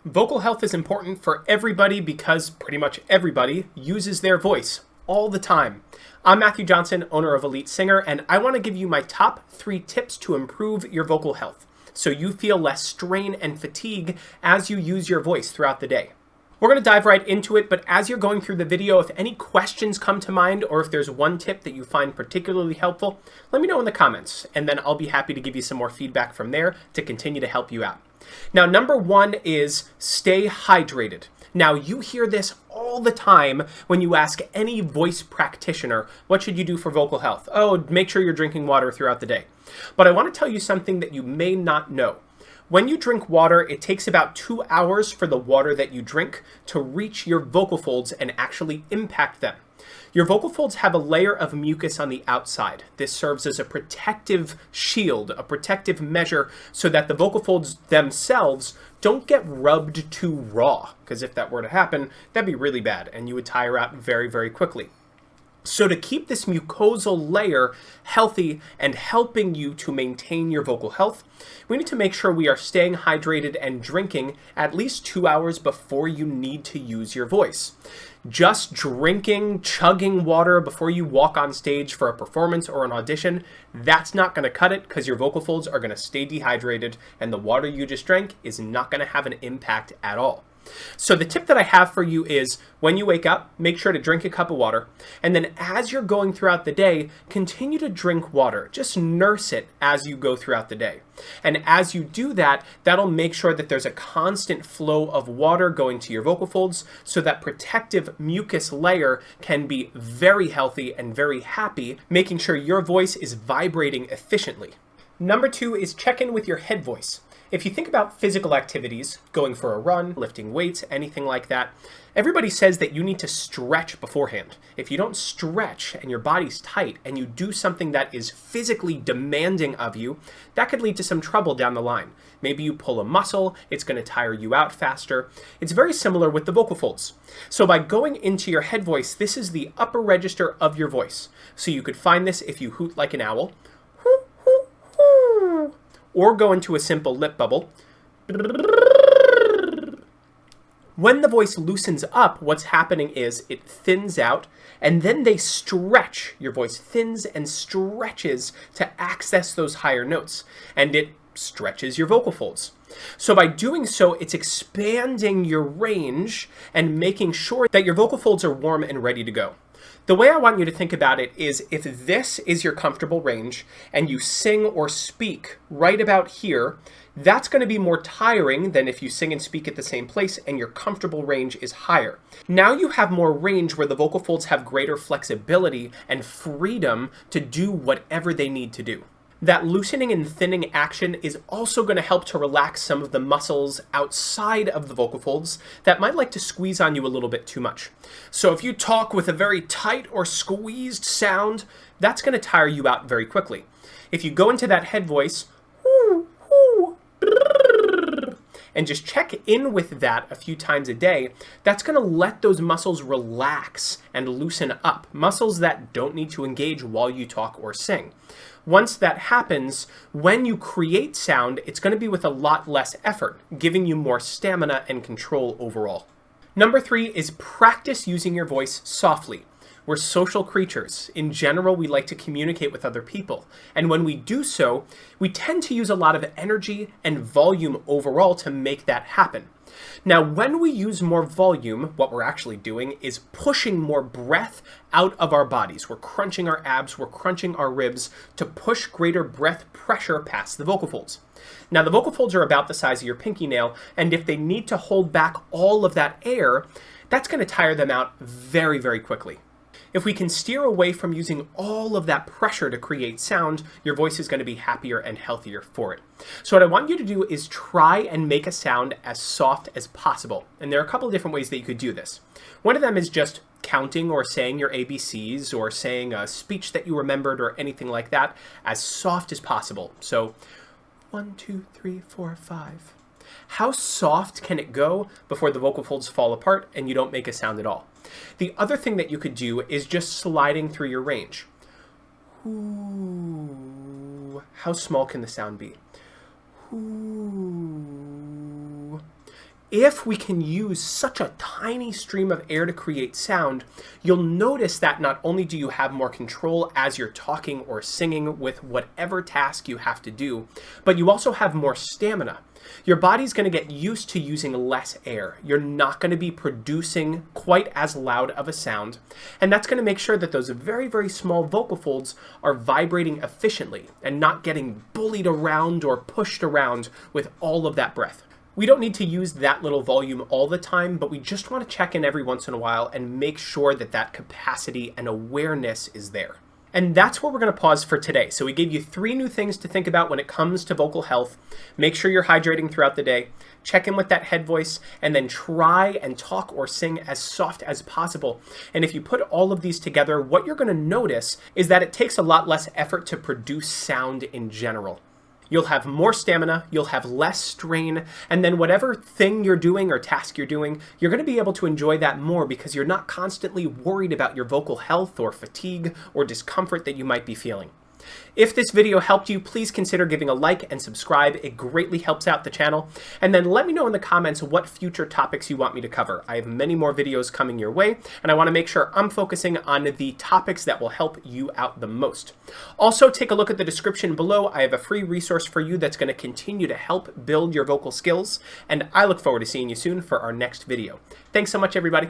Vocal health is important for everybody because pretty much everybody uses their voice all the time. I'm Matthew Johnson, owner of Elite Singer, and I want to give you my top 3 tips to improve your vocal health so you feel less strain and fatigue as you use your voice throughout the day. We're going to dive right into it, but as you're going through the video, if any questions come to mind or if there's one tip that you find particularly helpful, let me know in the comments, and then I'll be happy to give you some more feedback from there to continue to help you out. Now, number 1 is stay hydrated. Now, you hear this all the time when you ask any voice practitioner, what should you do for vocal health? Oh, make sure you're drinking water throughout the day. But I want to tell you something that you may not know. When you drink water, it takes about 2 hours for the water that you drink to reach your vocal folds and actually impact them. Your vocal folds have a layer of mucus on the outside. This serves as a protective shield, a protective measure, so that the vocal folds themselves don't get rubbed too raw, because if that were to happen, that'd be really bad, and you would tire out very, very quickly. So to keep this mucosal layer healthy and helping you to maintain your vocal health, we need to make sure we are staying hydrated and drinking at least 2 hours before you need to use your voice. Just drinking, chugging water before you walk on stage for a performance or an audition, that's not going to cut it because your vocal folds are going to stay dehydrated and the water you just drank is not going to have an impact at all. So the tip that I have for you is when you wake up, make sure to drink a cup of water. And then as you're going throughout the day, continue to drink water. Just nurse it as you go throughout the day. And as you do that, that'll make sure that there's a constant flow of water going to your vocal folds so that protective mucus layer can be very healthy and very happy, making sure your voice is vibrating efficiently. Number 2 is check in with your head voice. If you think about physical activities, going for a run, lifting weights, anything like that, everybody says that you need to stretch beforehand. If you don't stretch and your body's tight and you do something that is physically demanding of you, that could lead to some trouble down the line. Maybe you pull a muscle, it's going to tire you out faster. It's very similar with the vocal folds. So by going into your head voice, this is the upper register of your voice. So you could find this if you hoot like an owl, or go into a simple lip bubble. When the voice loosens up, what's happening is it thins out, and then they stretch. Your voice thins and stretches to access those higher notes, and it stretches your vocal folds. So by doing so, it's expanding your range and making sure that your vocal folds are warm and ready to go. The way I want you to think about it is if this is your comfortable range and you sing or speak right about here, that's going to be more tiring than if you sing and speak at the same place and your comfortable range is higher. Now you have more range where the vocal folds have greater flexibility and freedom to do whatever they need to do. That loosening and thinning action is also going to help to relax some of the muscles outside of the vocal folds that might like to squeeze on you a little bit too much. So if you talk with a very tight or squeezed sound, that's going to tire you out very quickly. If you go into that head voice, and just check in with that a few times a day, that's going to let those muscles relax and loosen up, muscles that don't need to engage while you talk or sing. Once that happens, when you create sound, it's going to be with a lot less effort, giving you more stamina and control overall. Number 3 is practice using your voice softly. We're social creatures. In general, we like to communicate with other people. And when we do so, we tend to use a lot of energy and volume overall to make that happen. Now, when we use more volume, what we're actually doing is pushing more breath out of our bodies. We're crunching our abs, we're crunching our ribs to push greater breath pressure past the vocal folds. Now, the vocal folds are about the size of your pinky nail, and if they need to hold back all of that air, that's going to tire them out very, very quickly. If we can steer away from using all of that pressure to create sound, your voice is going to be happier and healthier for it. So what I want you to do is try and make a sound as soft as possible. And there are a couple of different ways that you could do this. One of them is just counting or saying your ABCs or saying a speech that you remembered or anything like that as soft as possible. So 1, 2, 3, 4, 5. How soft can it go before the vocal folds fall apart and you don't make a sound at all? The other thing that you could do is just sliding through your range. Ooh. How small can the sound be? Ooh. if we can use such a tiny stream of air to create sound, you'll notice that not only do you have more control as you're talking or singing with whatever task you have to do, but you also have more stamina. Your body's going to get used to using less air. You're not going to be producing quite as loud of a sound, and that's going to make sure that those very, very small vocal folds are vibrating efficiently and not getting bullied around or pushed around with all of that breath. We don't need to use that little volume all the time, but we just want to check in every once in a while and make sure that that capacity and awareness is there. And that's where we're going to pause for today. So we gave you 3 new things to think about when it comes to vocal health. Make sure you're hydrating throughout the day, check in with that head voice, and then try and talk or sing as soft as possible. And if you put all of these together, what you're going to notice is that it takes a lot less effort to produce sound in general. You'll have more stamina, you'll have less strain, and then whatever thing you're doing or task you're doing, you're going to be able to enjoy that more because you're not constantly worried about your vocal health or fatigue or discomfort that you might be feeling. If this video helped you, please consider giving a like and subscribe. It greatly helps out the channel. And then let me know in the comments what future topics you want me to cover. I have many more videos coming your way, and I want to make sure I'm focusing on the topics that will help you out the most. Also, take a look at the description below. I have a free resource for you that's going to continue to help build your vocal skills, and I look forward to seeing you soon for our next video. Thanks so much, everybody.